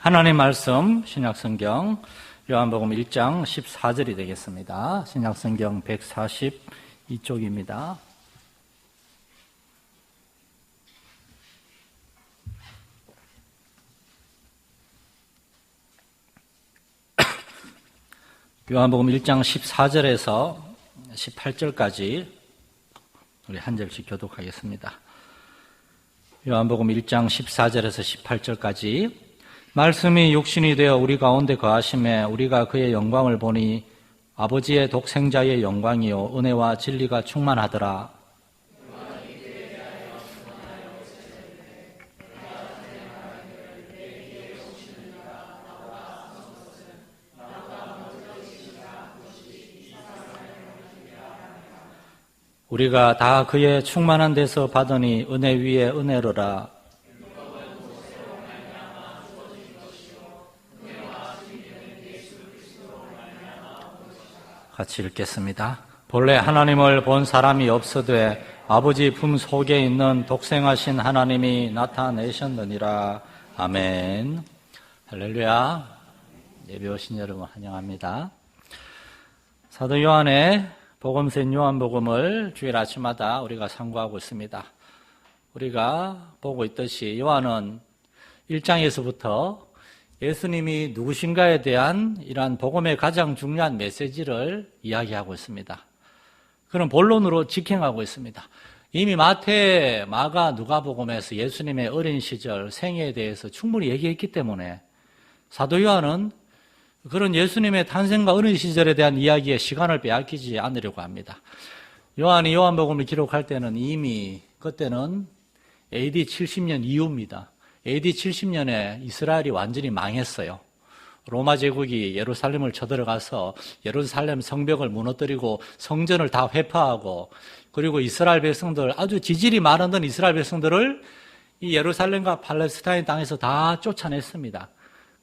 하나님 말씀 신약성경 요한복음 1장 14절이 되겠습니다. 신약성경 142쪽입니다. 요한복음 1장 14절에서 18절까지 우리 한 절씩 교독하겠습니다. 요한복음 1장 14절에서 18절까지 말씀이 육신이 되어 우리 가운데 거하심에 우리가 그의 영광을 보니 아버지의 독생자의 영광이요 은혜와 진리가 충만하더라. 우리가 다 그의 충만한 데서 받으니 은혜 위에 은혜로라. 같이 읽겠습니다. 본래 하나님을 본 사람이 없어되 아버지 품 속에 있는 독생하신 하나님이 나타내셨느니라. 아멘. 할렐루야. 예배 오신 여러분 환영합니다. 사도 요한의 복음서인 요한복음을 주일 아침마다 우리가 상고하고 있습니다. 우리가 보고 있듯이 요한은 1장에서부터 예수님이 누구신가에 대한 이러한 복음의 가장 중요한 메시지를 이야기하고 있습니다. 그런 본론으로 직행하고 있습니다. 이미 마태, 마가, 누가복음에서 예수님의 어린 시절, 생애에 대해서 충분히 얘기했기 때문에 사도 요한은 그런 예수님의 탄생과 어린 시절에 대한 이야기에 시간을 빼앗기지 않으려고 합니다. 요한이 요한복음을 기록할 때는 이미 그때는 AD 70년 이후입니다. AD 70년에 이스라엘이 완전히 망했어요. 로마 제국이 예루살렘을 쳐들어가서 예루살렘 성벽을 무너뜨리고 성전을 다 회파하고 그리고 이스라엘 백성들, 아주 지질이 많았던 이스라엘 백성들을 이 예루살렘과 팔레스타인 땅에서 다 쫓아냈습니다.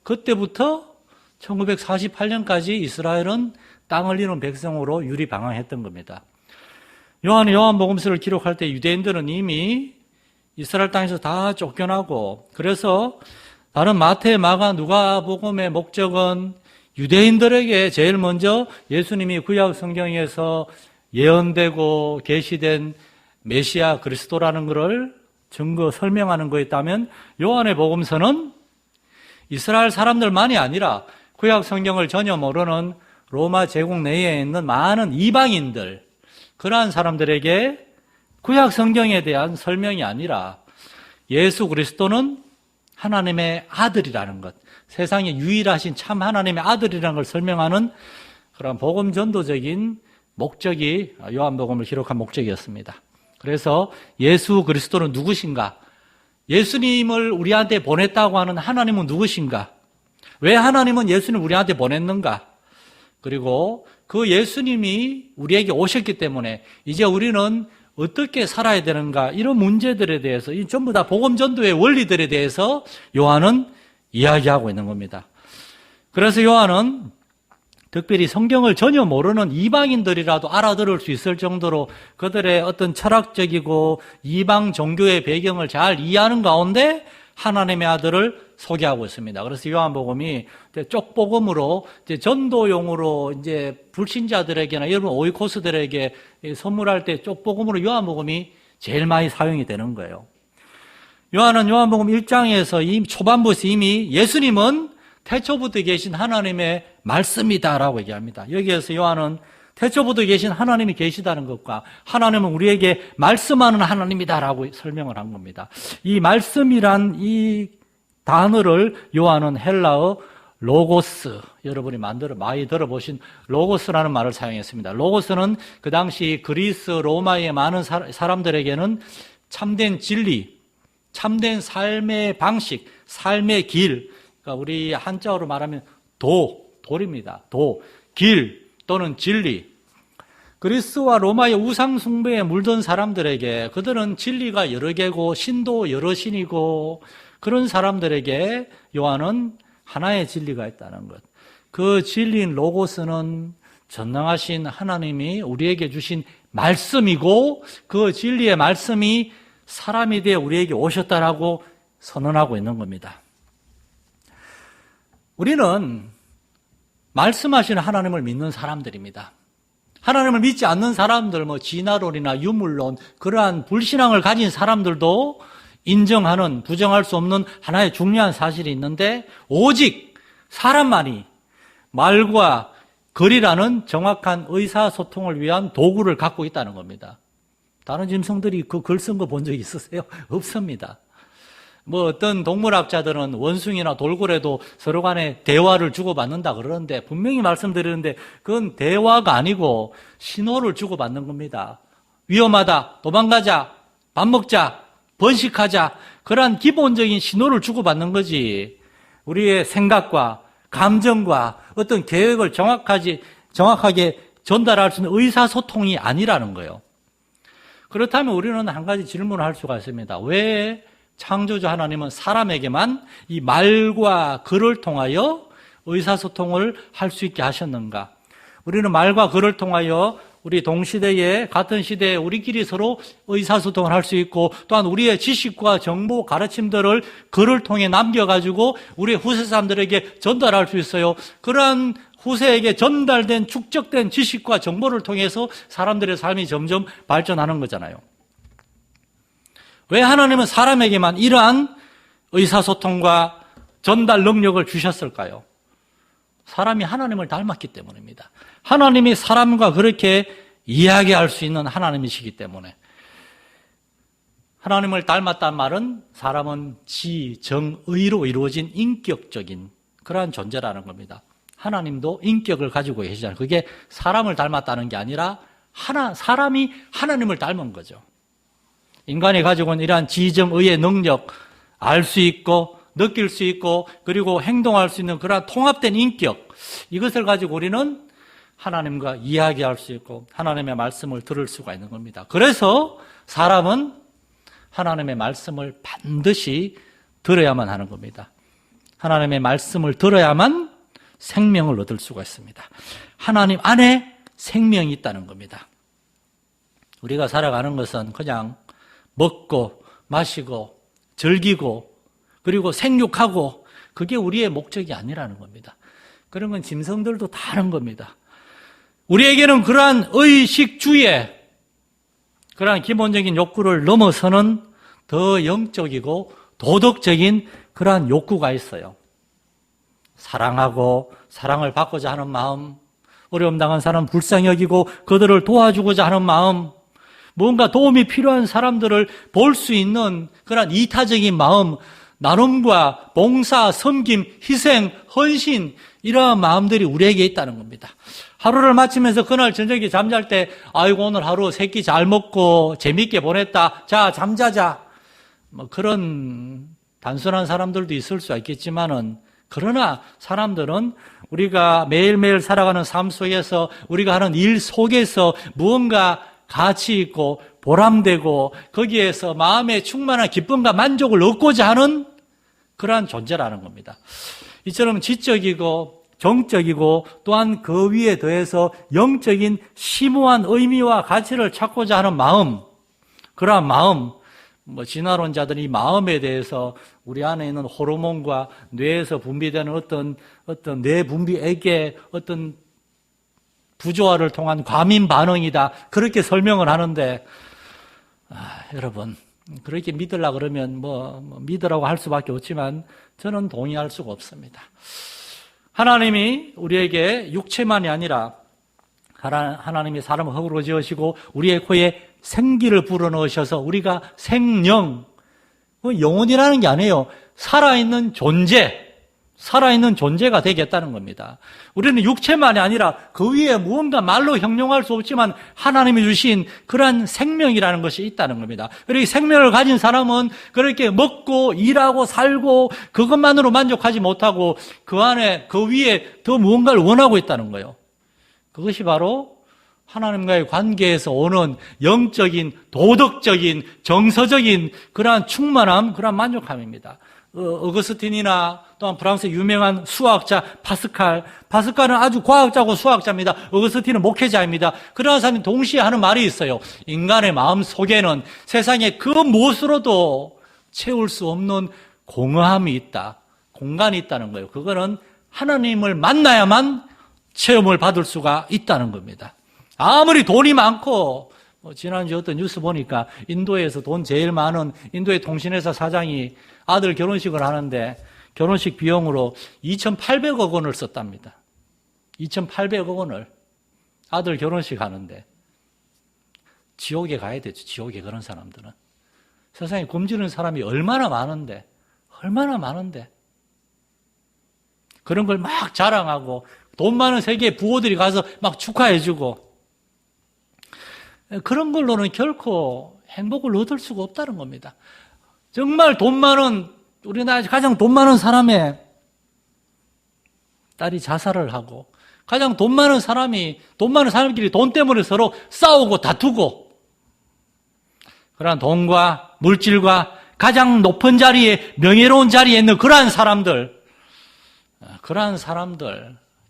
그때부터 1948년까지 이스라엘은 땅을 잃은 백성으로 유리방황했던 겁니다. 요한이 요한복음서를 기록할 때 유대인들은 이미 이스라엘 땅에서 다 쫓겨나고, 그래서 다른 마태, 마가, 누가복음의 목적은 유대인들에게 제일 먼저 예수님이 구약 성경에서 예언되고 계시된 메시아 그리스도라는 것을 증거 설명하는 거였다면, 요한의 복음서는 이스라엘 사람들만이 아니라 구약 성경을 전혀 모르는 로마 제국 내에 있는 많은 이방인들, 그러한 사람들에게 구약 성경에 대한 설명이 아니라 예수 그리스도는 하나님의 아들이라는 것, 세상에 유일하신 참 하나님의 아들이라는 걸 설명하는 그런 복음 전도적인 목적이 요한복음을 기록한 목적이었습니다. 그래서 예수 그리스도는 누구신가? 예수님을 우리한테 보냈다고 하는 하나님은 누구신가? 왜 하나님은 예수님을 우리한테 보냈는가? 그리고 그 예수님이 우리에게 오셨기 때문에 이제 우리는 어떻게 살아야 되는가, 이런 문제들에 대해서, 이 전부 다 복음 전도의 원리들에 대해서 요한은 이야기하고 있는 겁니다. 그래서 요한은 특별히 성경을 전혀 모르는 이방인들이라도 알아들을 수 있을 정도로 그들의 어떤 철학적이고 이방 종교의 배경을 잘 이해하는 가운데 하나님의 아들을 소개하고 있습니다. 그래서 요한복음이 쪽복음으로 전도용으로 이제 불신자들에게나 여러분 오이코스들에게 선물할 때 쪽복음으로 요한복음이 제일 많이 사용이 되는 거예요. 요한은 요한복음 1장에서 이미 초반부에서 이미 예수님은 태초부터 계신 하나님의 말씀이다라고 얘기합니다. 여기에서 요한은 태초부터 계신 하나님이 계시다는 것과 하나님은 우리에게 말씀하는 하나님이다라고 설명을 한 겁니다. 이 말씀이란 이 단어를 요한은 헬라어 로고스, 여러분이 많이 들어보신 로고스라는 말을 사용했습니다. 로고스는 그 당시 그리스, 로마의 많은 사람들에게는 참된 진리, 참된 삶의 방식, 삶의 길, 그러니까 우리 한자어로 말하면 돌입니다. 길 또는 진리. 그리스와 로마의 우상 숭배에 물든 사람들에게 그들은 진리가 여러 개고 신도 여러 신이고 그런 사람들에게 요한은 하나의 진리가 있다는 것. 그 진리인 로고스는 전능하신 하나님이 우리에게 주신 말씀이고 그 진리의 말씀이 사람이 되어 우리에게 오셨다라고 선언하고 있는 겁니다. 우리는 말씀하시는 하나님을 믿는 사람들입니다. 하나님을 믿지 않는 사람들, 진화론이나 유물론, 그러한 불신앙을 가진 사람들도 인정하는, 부정할 수 없는 하나의 중요한 사실이 있는데, 오직 사람만이 말과 글이라는 정확한 의사소통을 위한 도구를 갖고 있다는 겁니다. 다른 짐승들이 그 글 쓴 거 본 적 있으세요? 없습니다. 어떤 동물학자들은 원숭이나 돌고래도 서로 간에 대화를 주고받는다 그러는데, 분명히 말씀드리는데 그건 대화가 아니고 신호를 주고받는 겁니다. 위험하다, 도망가자, 밥 먹자, 번식하자, 그러한 기본적인 신호를 주고받는 거지, 우리의 생각과 감정과 어떤 계획을 정확하게 전달할 수 있는 의사소통이 아니라는 거예요. 그렇다면 우리는 한 가지 질문을 할 수가 있습니다. 왜 창조주 하나님은 사람에게만 이 말과 글을 통하여 의사소통을 할 수 있게 하셨는가? 우리는 말과 글을 통하여 우리 동시대에, 같은 시대에 우리끼리 서로 의사소통을 할 수 있고, 또한 우리의 지식과 정보, 가르침들을 글을 통해 남겨가지고 우리 후세 사람들에게 전달할 수 있어요. 그러한 후세에게 전달된, 축적된 지식과 정보를 통해서 사람들의 삶이 점점 발전하는 거잖아요. 왜 하나님은 사람에게만 이러한 의사소통과 전달 능력을 주셨을까요? 사람이 하나님을 닮았기 때문입니다. 하나님이 사람과 그렇게 이야기할 수 있는 하나님이시기 때문에. 하나님을 닮았다는 말은 사람은 지, 정, 의로 이루어진 인격적인 그러한 존재라는 겁니다. 하나님도 인격을 가지고 계시잖아요. 그게 사람을 닮았다는 게 아니라 사람이 하나님을 닮은 거죠. 인간이 가지고 있는 이러한 지정의의 능력, 알 수 있고 느낄 수 있고 그리고 행동할 수 있는 그러한 통합된 인격, 이것을 가지고 우리는 하나님과 이야기할 수 있고 하나님의 말씀을 들을 수가 있는 겁니다. 그래서 사람은 하나님의 말씀을 반드시 들어야만 하는 겁니다. 하나님의 말씀을 들어야만 생명을 얻을 수가 있습니다. 하나님 안에 생명이 있다는 겁니다. 우리가 살아가는 것은 그냥 먹고 마시고 즐기고 그리고 생육하고, 그게 우리의 목적이 아니라는 겁니다. 그런 건 짐승들도 다 하는 겁니다. 우리에게는 그러한 의식주의, 그러한 기본적인 욕구를 넘어서는 더 영적이고 도덕적인 그러한 욕구가 있어요. 사랑하고 사랑을 받고자 하는 마음, 어려움 당한 사람 불쌍히 여기고 그들을 도와주고자 하는 마음, 뭔가 도움이 필요한 사람들을 볼 수 있는 그런 이타적인 마음, 나눔과 봉사, 섬김, 희생, 헌신, 이러한 마음들이 우리에게 있다는 겁니다. 하루를 마치면서 그날 저녁에 잠잘 때, 아이고 오늘 하루 세 끼 잘 먹고 재밌게 보냈다, 자 잠자자, 그런 단순한 사람들도 있을 수 있겠지만은, 그러나 사람들은 우리가 매일매일 살아가는 삶 속에서, 우리가 하는 일 속에서 무언가 가치 있고 보람되고 거기에서 마음에 충만한 기쁨과 만족을 얻고자 하는 그러한 존재라는 겁니다. 이처럼 지적이고 정적이고 또한 그 위에 더해서 영적인 심오한 의미와 가치를 찾고자 하는 마음, 그러한 마음, 진화론자들이 마음에 대해서 우리 안에 있는 호르몬과 뇌에서 분비되는 어떤 뇌 분비액의 어떤 부조화를 통한 과민 반응이다, 그렇게 설명을 하는데, 여러분 그렇게 믿으려고 그러면 믿으라고 할 수밖에 없지만 저는 동의할 수가 없습니다. 하나님이 우리에게 육체만이 아니라 하나님이 사람을 흙으로 지으시고 우리의 코에 생기를 불어넣으셔서 우리가 생령, 영혼이라는 게 아니에요. 살아있는 존재가 되겠다는 겁니다. 우리는 육체만이 아니라 그 위에 무언가 말로 형용할 수 없지만 하나님이 주신 그러한 생명이라는 것이 있다는 겁니다. 그리고 생명을 가진 사람은 그렇게 먹고 일하고 살고 그것만으로 만족하지 못하고 그 안에, 그 위에 더 무언가를 원하고 있다는 거예요. 그것이 바로 하나님과의 관계에서 오는 영적인, 도덕적인, 정서적인 그러한 충만함, 그러한 만족함입니다. 어거스틴이나 또한 프랑스의 유명한 수학자 파스칼은 아주 과학자고 수학자입니다. 어거스틴은 목회자입니다. 그러한 사람이 동시에 하는 말이 있어요. 인간의 마음 속에는 세상의 그 무엇으로도 채울 수 없는 공허함이 있다, 공간이 있다는 거예요. 그거는 하나님을 만나야만 체험을 받을 수가 있다는 겁니다. 아무리 돈이 많고, 지난주에 어떤 뉴스 보니까 인도에서 돈 제일 많은 인도의 통신회사 사장이 아들 결혼식을 하는데 결혼식 비용으로 2,800억 원을 썼답니다. 2,800억 원을 아들 결혼식 하는데. 지옥에 가야 되죠. 지옥에 그런 사람들은. 세상에 굶주리는 사람이 얼마나 많은데. 그런 걸 막 자랑하고 돈 많은 세계 부호들이 가서 막 축하해주고 그런 걸로는 결코 행복을 얻을 수가 없다는 겁니다. 정말 돈 많은, 우리나라에서 가장 돈 많은 사람의 딸이 자살을 하고 가장 돈 많은 사람끼리 돈 때문에 서로 싸우고 다투고 그러한 돈과 물질과 가장 높은 자리에 명예로운 자리에 있는 그러한 사람들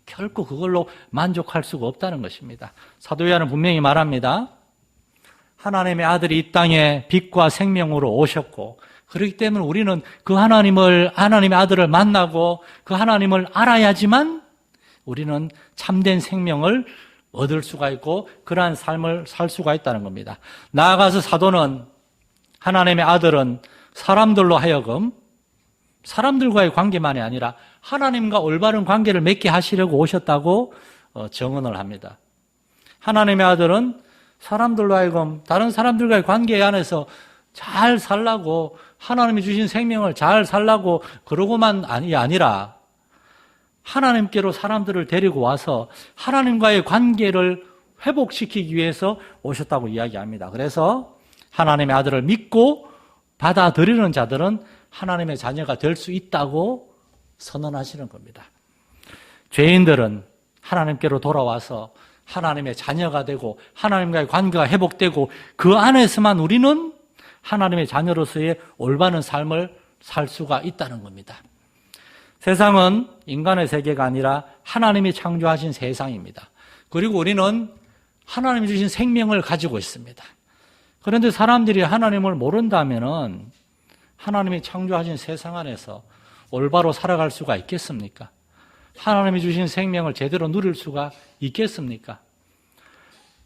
결코 그걸로 만족할 수가 없다는 것입니다. 사도 요한은 분명히 말합니다. 하나님의 아들이 이 땅에 빛과 생명으로 오셨고 그렇기 때문에 우리는 그 하나님의 아들을 만나고 그 하나님을 알아야지만 우리는 참된 생명을 얻을 수가 있고 그러한 삶을 살 수가 있다는 겁니다. 나아가서 사도는 하나님의 아들은 사람들로 하여금 사람들과의 관계만이 아니라 하나님과 올바른 관계를 맺게 하시려고 오셨다고 증언을 합니다. 하나님의 아들은 사람들로 하여금 다른 사람들과의 관계 안에서 잘 살라고 하나님이 주신 생명을 잘 살라고 그러고만 아니라 하나님께로 사람들을 데리고 와서 하나님과의 관계를 회복시키기 위해서 오셨다고 이야기합니다. 그래서 하나님의 아들을 믿고 받아들이는 자들은 하나님의 자녀가 될 수 있다고 선언하시는 겁니다. 죄인들은 하나님께로 돌아와서 하나님의 자녀가 되고 하나님과의 관계가 회복되고 그 안에서만 우리는 하나님의 자녀로서의 올바른 삶을 살 수가 있다는 겁니다. 세상은 인간의 세계가 아니라 하나님이 창조하신 세상입니다. 그리고 우리는 하나님이 주신 생명을 가지고 있습니다. 그런데 사람들이 하나님을 모른다면은 하나님이 창조하신 세상 안에서 올바로 살아갈 수가 있겠습니까? 하나님이 주신 생명을 제대로 누릴 수가 있겠습니까?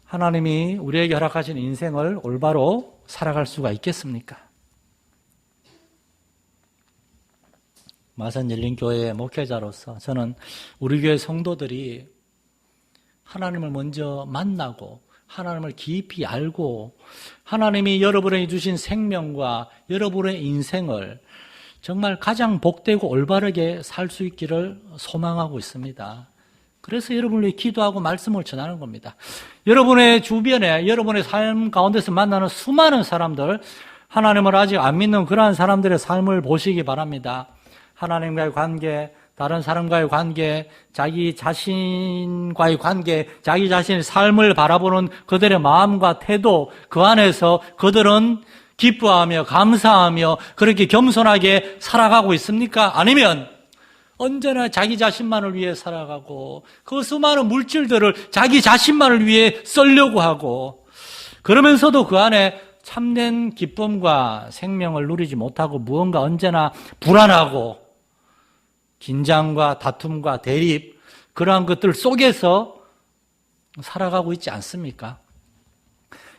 하나님이 우리에게 허락하신 인생을 올바로 살아갈 수가 있겠습니까? 마산열린교회의 목회자로서 저는 우리 교회 성도들이 하나님을 먼저 만나고 하나님을 깊이 알고 하나님이 여러분에게 주신 생명과 여러분의 인생을 정말 가장 복되고 올바르게 살 수 있기를 소망하고 있습니다. 그래서 여러분을 위해 기도하고 말씀을 전하는 겁니다. 여러분의 주변에 여러분의 삶 가운데서 만나는 수많은 사람들, 하나님을 아직 안 믿는 그러한 사람들의 삶을 보시기 바랍니다. 하나님과의 관계, 다른 사람과의 관계, 자기 자신과의 관계, 자기 자신의 삶을 바라보는 그들의 마음과 태도, 그 안에서 그들은 기뻐하며 감사하며 그렇게 겸손하게 살아가고 있습니까? 아니면 언제나 자기 자신만을 위해 살아가고 그 수많은 물질들을 자기 자신만을 위해 쓰려고 하고 그러면서도 그 안에 참된 기쁨과 생명을 누리지 못하고 무언가 언제나 불안하고 긴장과 다툼과 대립 그러한 것들 속에서 살아가고 있지 않습니까?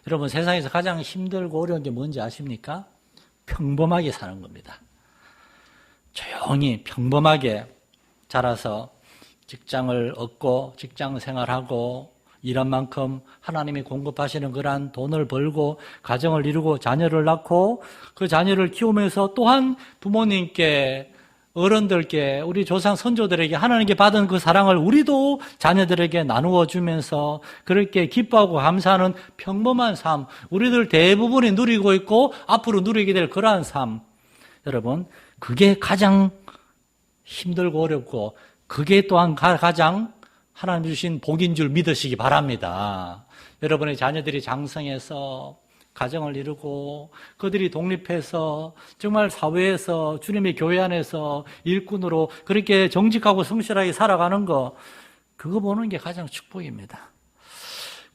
여러분 세상에서 가장 힘들고 어려운 게 뭔지 아십니까? 평범하게 사는 겁니다. 조용히 평범하게 자라서 직장을 얻고 직장 생활하고 일한 만큼 하나님이 공급하시는 그러한 돈을 벌고 가정을 이루고 자녀를 낳고 그 자녀를 키우면서 또한 부모님께 어른들께 우리 조상 선조들에게 하나님께 받은 그 사랑을 우리도 자녀들에게 나누어 주면서 그렇게 기뻐하고 감사하는 평범한 삶 우리들 대부분이 누리고 있고 앞으로 누리게 될 그러한 삶 여러분 그게 가장 힘들고 어렵고 그게 또한 가장 하나님 주신 복인 줄 믿으시기 바랍니다. 여러분의 자녀들이 장성해서 가정을 이루고 그들이 독립해서 정말 사회에서 주님의 교회 안에서 일꾼으로 그렇게 정직하고 성실하게 살아가는 거 그거 보는 게 가장 축복입니다.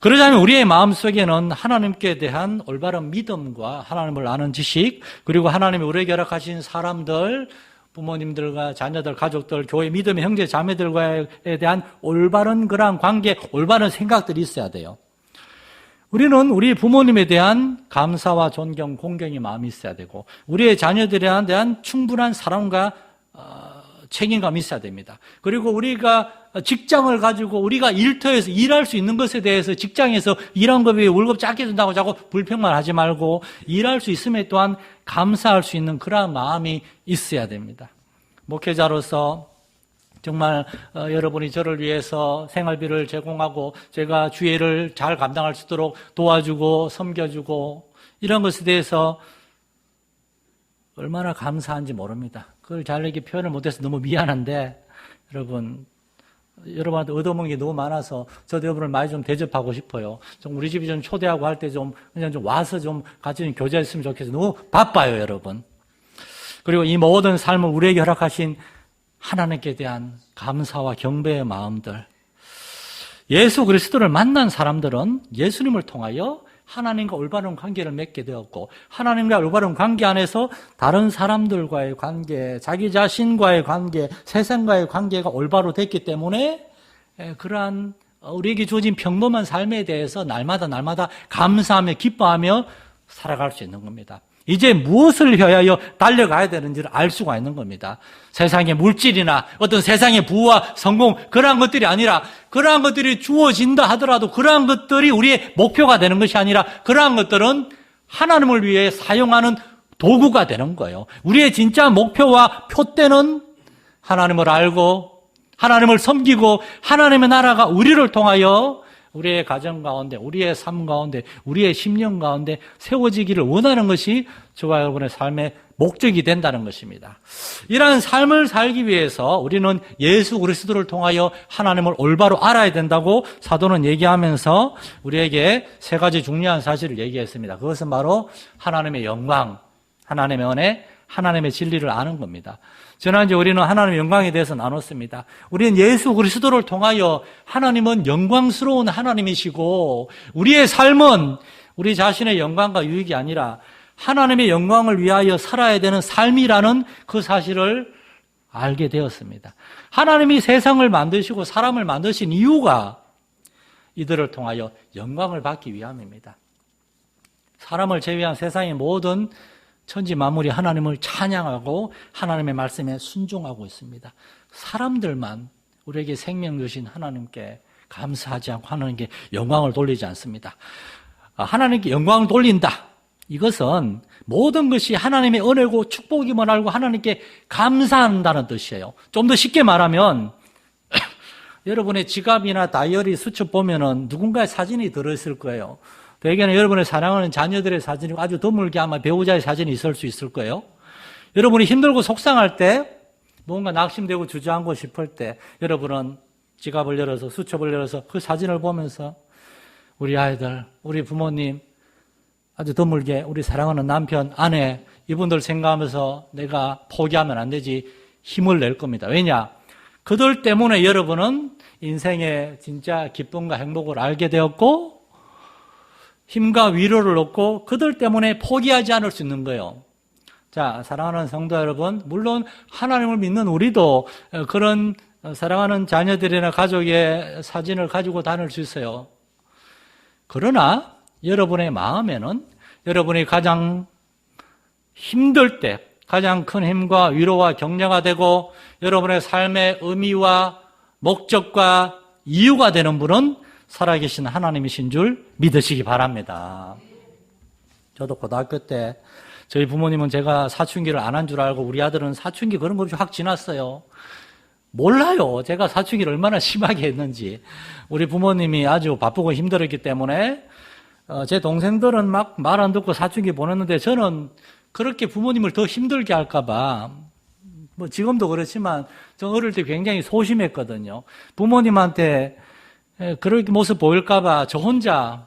그러자면 우리의 마음속에는 하나님께 대한 올바른 믿음과 하나님을 아는 지식 그리고 하나님이 우리에게 허락하신 사람들 부모님들과 자녀들, 가족들, 교회 믿음의 형제 자매들과에 대한 올바른 그러한 관계, 올바른 생각들이 있어야 돼요. 우리는 우리 부모님에 대한 감사와 존경, 공경의 마음이 있어야 되고 우리의 자녀들에 대한 충분한 사랑과 책임감이 있어야 됩니다. 그리고 우리가 직장을 가지고 우리가 일터에서 일할 수 있는 것에 대해서 직장에서 일한 것에 월급 작게 준다고 자꾸 불평만 하지 말고 일할 수 있음에 또한 감사할 수 있는 그러한 마음이 있어야 됩니다. 목회자로서 정말 여러분이 저를 위해서 생활비를 제공하고 제가 주일을 잘 감당할 수 있도록 도와주고 섬겨주고 이런 것에 대해서 얼마나 감사한지 모릅니다. 그걸 잘 이렇게 표현을 못해서 너무 미안한데 여러분한테 얻어먹는 게 너무 많아서 저도 여러분을 많이 좀 대접하고 싶어요. 좀 우리 집에 좀 초대하고 할 때 좀 그냥 좀 와서 좀 같이 좀 교제했으면 좋겠어요. 너무 바빠요, 여러분. 그리고 이 모든 삶을 우리에게 허락하신 하나님께 대한 감사와 경배의 마음들. 예수 그리스도를 만난 사람들은 예수님을 통하여 하나님과 올바른 관계를 맺게 되었고 하나님과 올바른 관계 안에서 다른 사람들과의 관계, 자기 자신과의 관계, 세상과의 관계가 올바로 됐기 때문에 그러한 우리에게 주어진 평범한 삶에 대해서 날마다 감사하며 기뻐하며 살아갈 수 있는 겁니다. 이제 무엇을 향하여 달려가야 되는지를 알 수가 있는 겁니다. 세상의 물질이나 어떤 세상의 부와 성공 그러한 것들이 아니라 그러한 것들이 주어진다 하더라도 그러한 것들이 우리의 목표가 되는 것이 아니라 그러한 것들은 하나님을 위해 사용하는 도구가 되는 거예요. 우리의 진짜 목표와 표대는 하나님을 알고 하나님을 섬기고 하나님의 나라가 우리를 통하여 우리의 가정 가운데, 우리의 삶 가운데, 우리의 심령 가운데 세워지기를 원하는 것이 저와 여러분의 삶의 목적이 된다는 것입니다. 이러한 삶을 살기 위해서 우리는 예수 그리스도를 통하여 하나님을 올바로 알아야 된다고 사도는 얘기하면서 우리에게 세 가지 중요한 사실을 얘기했습니다. 그것은 바로 하나님의 영광, 하나님의 은혜, 하나님의 진리를 아는 겁니다. 지난주에 우리는 하나님의 영광에 대해서 나눴습니다. 우리는 예수 그리스도를 통하여 하나님은 영광스러운 하나님이시고 우리의 삶은 우리 자신의 영광과 유익이 아니라 하나님의 영광을 위하여 살아야 되는 삶이라는 그 사실을 알게 되었습니다. 하나님이 세상을 만드시고 사람을 만드신 이유가 이들을 통하여 영광을 받기 위함입니다. 사람을 제외한 세상의 모든 천지 만물이 하나님을 찬양하고 하나님의 말씀에 순종하고 있습니다. 사람들만 우리에게 생명 주신 하나님께 감사하지 않고 하나님께 영광을 돌리지 않습니다. 하나님께 영광을 돌린다. 이것은 모든 것이 하나님의 은혜고 축복임을 알고 하나님께 감사한다는 뜻이에요. 좀 더 쉽게 말하면 여러분의 지갑이나 다이어리 수첩 보면은 누군가의 사진이 들어있을 거예요. 대개는 여러분의 사랑하는 자녀들의 사진이고 아주 드물게 아마 배우자의 사진이 있을 수 있을 거예요. 여러분이 힘들고 속상할 때 뭔가 낙심되고 주저앉고 싶을 때 여러분은 지갑을 열어서 수첩을 열어서 그 사진을 보면서 우리 아이들, 우리 부모님 아주 드물게 우리 사랑하는 남편, 아내 이분들 생각하면서 내가 포기하면 안 되지 힘을 낼 겁니다. 왜냐? 그들 때문에 여러분은 인생의 진짜 기쁨과 행복을 알게 되었고 힘과 위로를 얻고 그들 때문에 포기하지 않을 수 있는 거예요. 자, 사랑하는 성도 여러분, 물론 하나님을 믿는 우리도 그런 사랑하는 자녀들이나 가족의 사진을 가지고 다닐 수 있어요. 그러나 여러분의 마음에는 여러분이 가장 힘들 때 가장 큰 힘과 위로와 격려가 되고 여러분의 삶의 의미와 목적과 이유가 되는 분은 살아계신 하나님이신 줄 믿으시기 바랍니다. 저도 고등학교 때 저희 부모님은 제가 사춘기를 안 한 줄 알고 우리 아들은 사춘기 그런 거 없이 확 지났어요. 몰라요. 제가 사춘기를 얼마나 심하게 했는지. 우리 부모님이 아주 바쁘고 힘들었기 때문에 제 동생들은 막 말 안 듣고 사춘기 보냈는데 저는 그렇게 부모님을 더 힘들게 할까 봐 지금도 그렇지만 저 어릴 때 굉장히 소심했거든요. 부모님한테 그렇게 모습 보일까 봐 저 혼자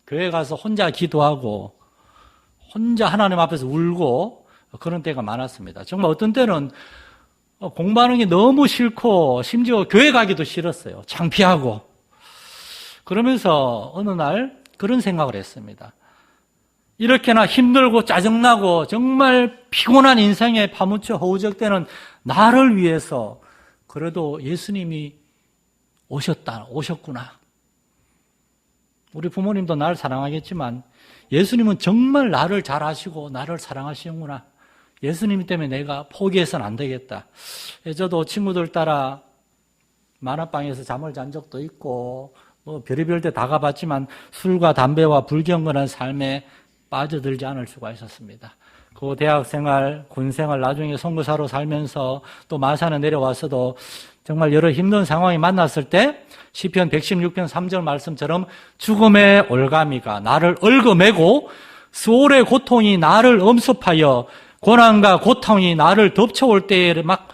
교회 가서 혼자 기도하고 혼자 하나님 앞에서 울고 그런 때가 많았습니다. 정말 어떤 때는 공부하는 게 너무 싫고 심지어 교회 가기도 싫었어요. 창피하고. 그러면서 어느 날 그런 생각을 했습니다. 이렇게나 힘들고 짜증나고 정말 피곤한 인생에 파묻혀 허우적대는 나를 위해서 그래도 예수님이 오셨구나. 우리 부모님도 나를 사랑하겠지만 예수님은 정말 나를 잘 아시고 나를 사랑하시는구나. 예수님 때문에 내가 포기해서는 안 되겠다. 저도 친구들 따라 만화방에서 잠을 잔 적도 있고 뭐 별의별 데 다 가봤지만 술과 담배와 불경건한 삶에 빠져들지 않을 수가 있었습니다. 그 대학생활, 군생활, 나중에 선교사로 살면서 또 마산에 내려와서도 정말 여러 힘든 상황이 만났을 때 시편 116편 3절 말씀처럼 죽음의 올가미가 나를 얽어매고 수월의 고통이 나를 엄습하여 고난과 고통이 나를 덮쳐올 때에 막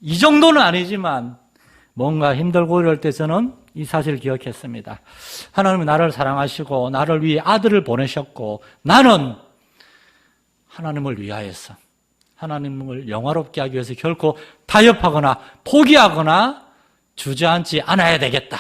이 정도는 아니지만 뭔가 힘들고 이럴 때 저는 이 사실을 기억했습니다. 하나님은 나를 사랑하시고 나를 위해 아들을 보내셨고 나는 하나님을 위하여서 하나님을 영화롭게 하기 위해서 결코 타협하거나 포기하거나 주저앉지 않아야 되겠다.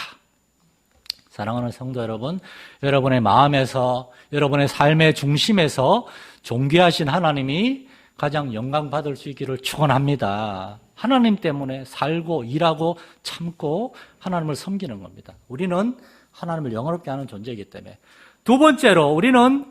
사랑하는 성도 여러분, 여러분의 마음에서 여러분의 삶의 중심에서 존귀하신 하나님이 가장 영광받을 수 있기를 축원합니다. 하나님 때문에 살고 일하고 참고 하나님을 섬기는 겁니다. 우리는 하나님을 영화롭게 하는 존재이기 때문에. 두 번째로 우리는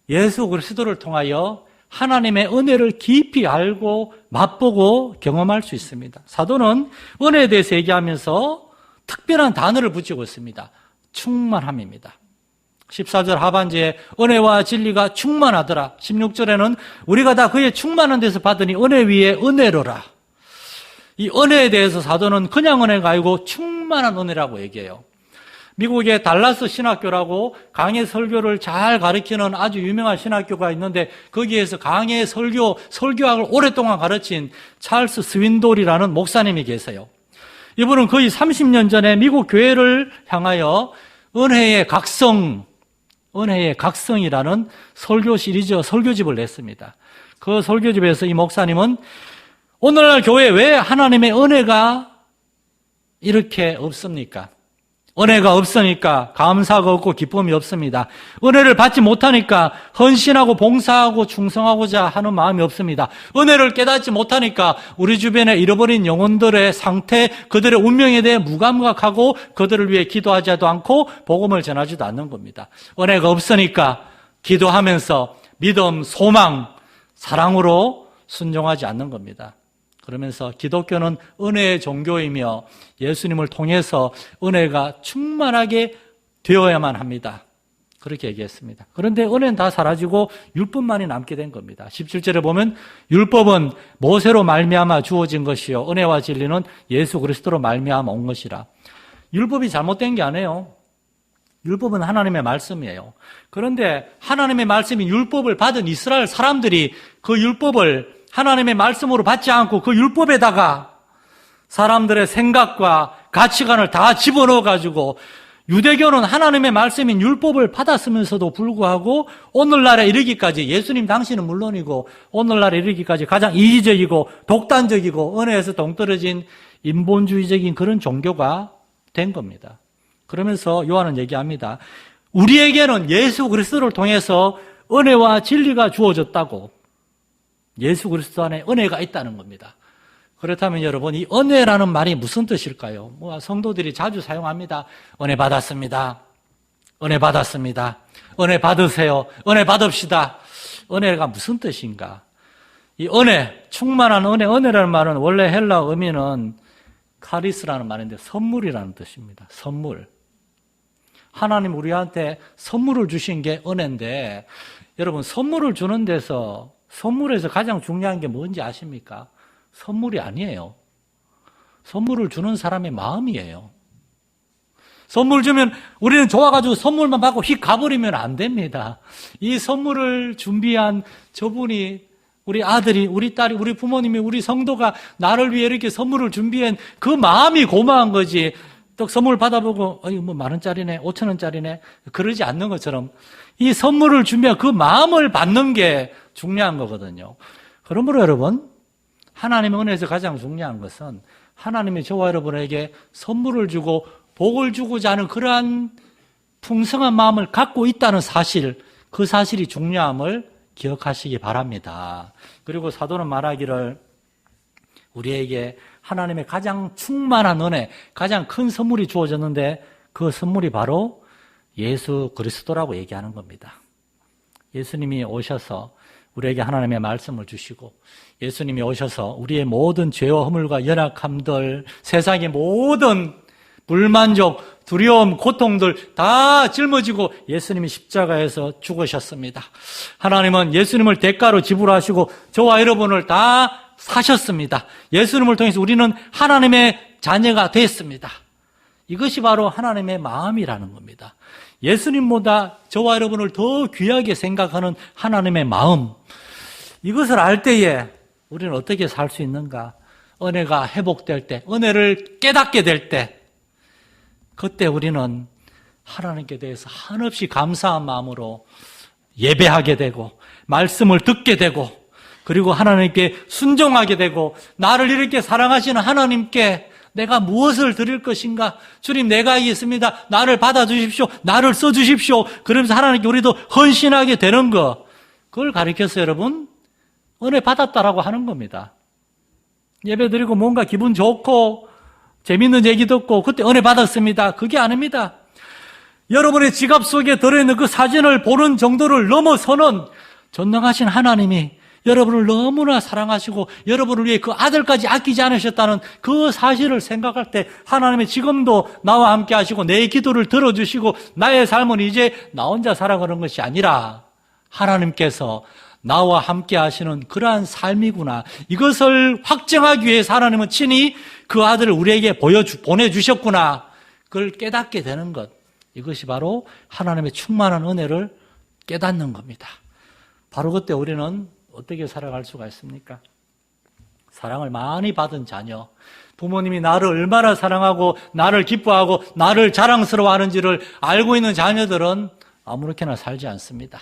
예수 그리스도를 통하여 하나님의 은혜를 깊이 알고 맛보고 경험할 수 있습니다. 사도는 은혜에 대해서 얘기하면서 특별한 단어를 붙이고 있습니다. 충만함입니다. 14절 하반지에 은혜와 진리가 충만하더라. 16절에는 우리가 다 그의 충만한 데서 받으니 은혜 위에 은혜로라. 이 은혜에 대해서 사도는 그냥 은혜가 아니고 충만한 은혜라고 얘기해요. 미국의 달라스 신학교라고 강해 설교를 잘 가르치는 아주 유명한 신학교가 있는데 거기에서 강해 설교학을 오랫동안 가르친 찰스 스윈돌이라는 목사님이 계세요. 이분은 거의 30년 전에 미국 교회를 향하여 은혜의 각성이라는 설교 시리즈, 설교집을 냈습니다. 그 설교집에서 이 목사님은 오늘날 교회에 왜 하나님의 은혜가 이렇게 없습니까? 은혜가 없으니까 감사가 없고 기쁨이 없습니다. 은혜를 받지 못하니까 헌신하고 봉사하고 충성하고자 하는 마음이 없습니다. 은혜를 깨닫지 못하니까 우리 주변에 잃어버린 영혼들의 상태, 그들의 운명에 대해 무감각하고 그들을 위해 기도하지도 않고 복음을 전하지도 않는 겁니다. 은혜가 없으니까 기도하면서 믿음, 소망, 사랑으로 순종하지 않는 겁니다. 그러면서 기독교는 은혜의 종교이며 예수님을 통해서 은혜가 충만하게 되어야만 합니다. 그렇게 얘기했습니다. 그런데 은혜는 다 사라지고 율법만이 남게 된 겁니다. 17절에 보면 율법은 모세로 말미암아 주어진 것이요 은혜와 진리는 예수 그리스도로 말미암아 온 것이라. 율법이 잘못된 게 아니에요. 율법은 하나님의 말씀이에요. 그런데 하나님의 말씀인 율법을 받은 이스라엘 사람들이 그 율법을 하나님의 말씀으로 받지 않고 그 율법에다가 사람들의 생각과 가치관을 다 집어넣어가지고 유대교는 하나님의 말씀인 율법을 받았으면서도 불구하고 오늘날에 이르기까지 예수님 당시는 물론이고 오늘날에 이르기까지 가장 이기적이고 독단적이고 은혜에서 동떨어진 인본주의적인 그런 종교가 된 겁니다. 그러면서 요한은 얘기합니다. 우리에게는 예수 그리스도를 통해서 은혜와 진리가 주어졌다고. 예수 그리스도 안에 은혜가 있다는 겁니다. 그렇다면 여러분, 이 은혜라는 말이 무슨 뜻일까요? 성도들이 자주 사용합니다. 은혜 받았습니다. 은혜 받았습니다. 은혜 받으세요. 은혜 받읍시다. 은혜가 무슨 뜻인가? 이 은혜, 충만한 은혜라는 말은 원래 헬라 의미는 카리스라는 말인데 선물이라는 뜻입니다. 선물. 하나님 우리한테 선물을 주신 게 은혜인데 여러분, 선물을 주는 데서 선물에서 가장 중요한 게 뭔지 아십니까? 선물이 아니에요. 선물을 주는 사람의 마음이에요. 선물 주면 우리는 좋아가지고 선물만 받고 휙 가버리면 안 됩니다. 이 선물을 준비한 저분이 우리 아들이, 우리 딸이, 우리 부모님이, 우리 성도가 나를 위해 이렇게 선물을 준비한 그 마음이 고마운 거지. 또 선물 받아보고 뭐 10,000원짜리네, 5,000원짜리네 그러지 않는 것처럼 이 선물을 준비한 그 마음을 받는 게 중요한 거거든요. 그러므로 여러분, 하나님의 은혜에서 가장 중요한 것은 하나님이 저와 여러분에게 선물을 주고 복을 주고자 하는 그러한 풍성한 마음을 갖고 있다는 사실, 그 사실이 중요함을 기억하시기 바랍니다. 그리고 사도는 말하기를 우리에게 하나님의 가장 충만한 은혜, 가장 큰 선물이 주어졌는데 그 선물이 바로 예수 그리스도라고 얘기하는 겁니다. 예수님이 오셔서 우리에게 하나님의 말씀을 주시고 예수님이 오셔서 우리의 모든 죄와 허물과 연약함들, 세상의 모든 불만족, 두려움, 고통들 다 짊어지고 예수님이 십자가에서 죽으셨습니다. 하나님은 예수님을 대가로 지불하시고 저와 여러분을 다 사셨습니다. 예수님을 통해서 우리는 하나님의 자녀가 됐습니다. 이것이 바로 하나님의 마음이라는 겁니다. 예수님보다 저와 여러분을 더 귀하게 생각하는 하나님의 마음, 이것을 알 때에 우리는 어떻게 살 수 있는가? 은혜가 회복될 때, 은혜를 깨닫게 될 때, 그때 우리는 하나님께 대해서 한없이 감사한 마음으로 예배하게 되고 말씀을 듣게 되고 그리고 하나님께 순종하게 되고 나를 이렇게 사랑하시는 하나님께 내가 무엇을 드릴 것인가? 주님, 내가 있습니다. 나를 받아주십시오. 나를 써주십시오. 그러면서 하나님께 우리도 헌신하게 되는 거, 그걸 가르쳐서 여러분 은혜 받았다라고 하는 겁니다. 예배 드리고 뭔가 기분 좋고 재밌는 얘기 듣고 그때 은혜 받았습니다. 그게 아닙니다. 여러분의 지갑 속에 들어있는 그 사진을 보는 정도를 넘어서는 전능하신 하나님이 여러분을 너무나 사랑하시고 여러분을 위해 그 아들까지 아끼지 않으셨다는 그 사실을 생각할 때 하나님이 지금도 나와 함께 하시고 내 기도를 들어주시고 나의 삶은 이제 나 혼자 살아가는 것이 아니라 하나님께서 나와 함께 하시는 그러한 삶이구나. 이것을 확정하기 위해서 하나님은 친히 그 아들을 우리에게 보내주셨구나. 그걸 깨닫게 되는 것. 이것이 바로 하나님의 충만한 은혜를 깨닫는 겁니다. 바로 그때 우리는 어떻게 살아갈 수가 있습니까? 사랑을 많이 받은 자녀, 부모님이 나를 얼마나 사랑하고 나를 기뻐하고 나를 자랑스러워하는지를 알고 있는 자녀들은 아무렇게나 살지 않습니다.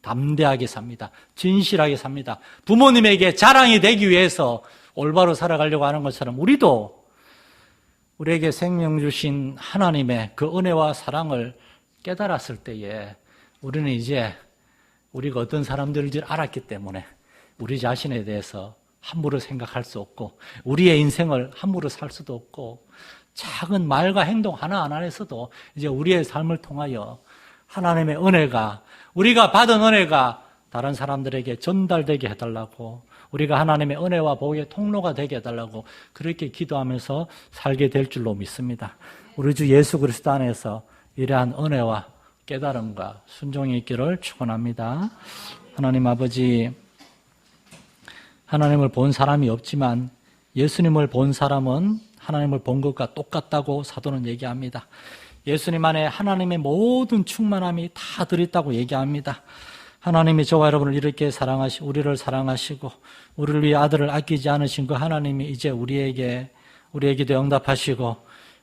담대하게 삽니다. 진실하게 삽니다. 부모님에게 자랑이 되기 위해서 올바로 살아가려고 하는 것처럼 우리도 우리에게 생명 주신 하나님의 그 은혜와 사랑을 깨달았을 때에 우리는 이제 우리가 어떤 사람들인지 알았기 때문에 우리 자신에 대해서 함부로 생각할 수 없고 우리의 인생을 함부로 살 수도 없고 작은 말과 행동 하나하나에서도 이제 우리의 삶을 통하여 하나님의 은혜가, 우리가 받은 은혜가 다른 사람들에게 전달되게 해달라고, 우리가 하나님의 은혜와 복의 통로가 되게 해달라고 그렇게 기도하면서 살게 될 줄로 믿습니다. 우리 주 예수 그리스도 안에서 이러한 은혜와 깨달음과 순종이 있기를 축원합니다. 하나님 아버지, 하나님을 본 사람이 없지만 예수님을 본 사람은 하나님을 본 것과 똑같다고 사도는 얘기합니다. 예수님 안에 하나님의 모든 충만함이 다 들어있다고 얘기합니다. 하나님이 저와 여러분을 이렇게 사랑하시고 우리를 사랑하시고 우리를 위해 아들을 아끼지 않으신 그 하나님이 이제 우리에게도 응답하시고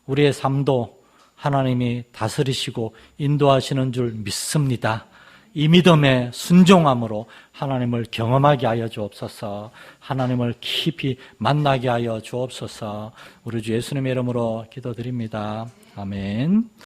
우리의 삶도 하나님이 다스리시고 인도하시는 줄 믿습니다. 이 믿음의 순종함으로 하나님을 경험하게 하여 주옵소서. 하나님을 깊이 만나게 하여 주옵소서. 우리 주 예수님의 이름으로 기도드립니다. 아멘.